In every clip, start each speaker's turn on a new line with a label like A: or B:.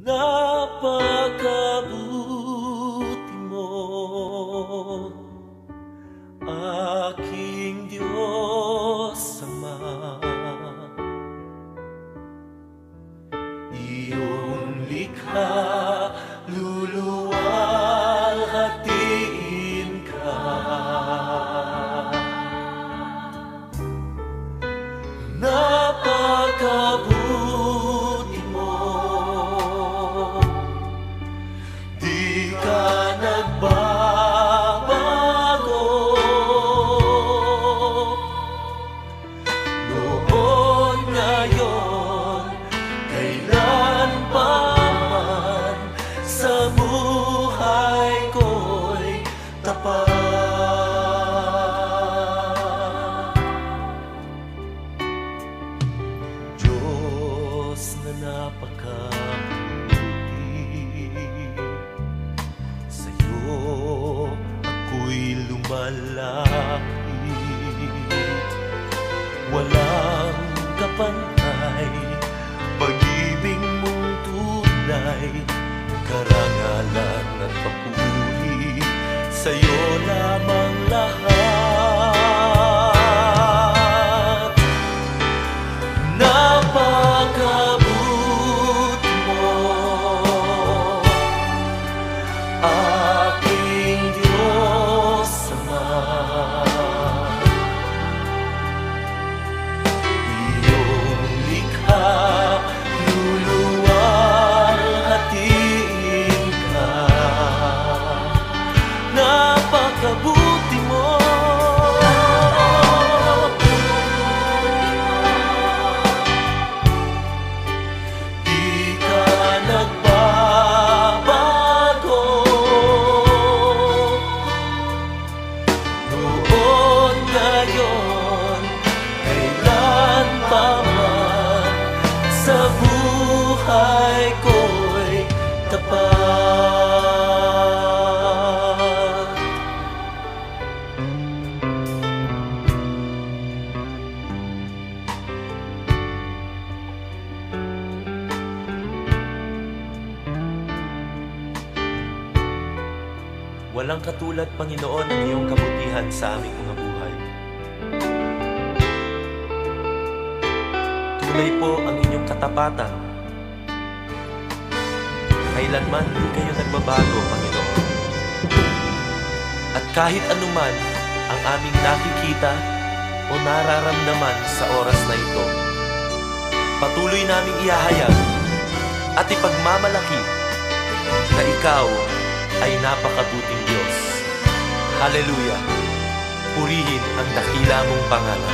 A: Napakabuti mo, aking Diyos Ama. Iyong likha, luluwalhatiin ka. Napakabuti mo, di ka nagbabago. Noon, ngayon, kailan pa man, sa buhay ko'y tapat. Diyos na napakabuti, sa'yo ako'y lumalapit. Walang kapantay, pag-ibig mong tunay, karangalan at papuri, sa'yo lamang lahat. Napakabuti mo, aking Diyos Ama. Iyong likha, luluwalhatiin ka. Napakabuti mo, di ka nagbabago. Noon, ngayon, kailan pa man, sa buhay ko'y tapat. Walang katulad, Panginoon, ang iyong kabutihan sa aming mga buhay. Tunay po ang inyong katapatan. Kailanman hindi kayo nagbabago, Panginoon. At kahit anuman ang aming nakikita o nararamdaman sa oras na ito, patuloy naming ihahayag at ipagmamalaki na ikaw ay napakabuting Diyos. Hallelujah! Purihin ang dakila mong pangalan.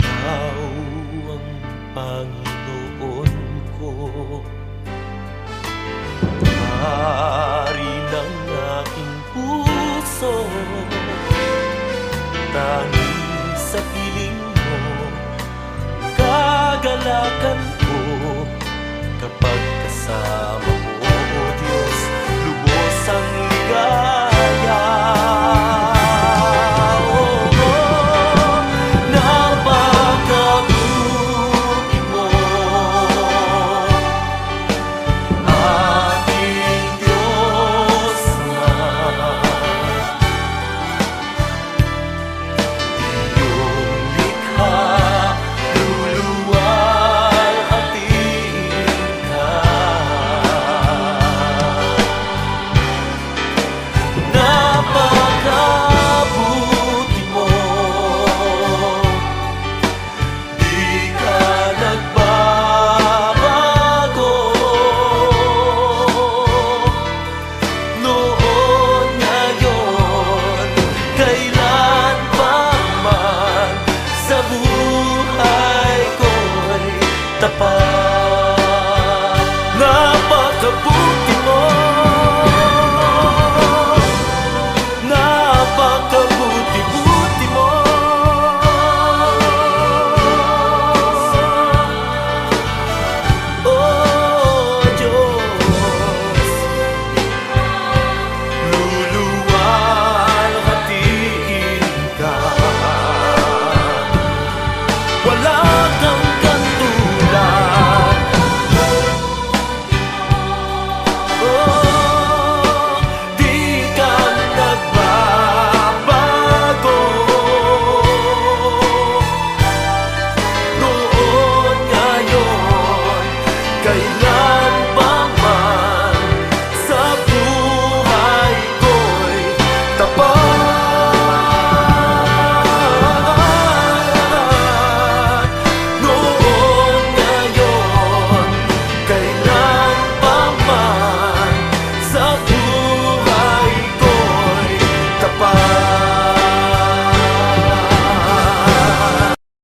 A: Ikaw ang Panginoon ko, Hari ng aking puso, tanging sa piling mo, kagalakan ko kapag kasama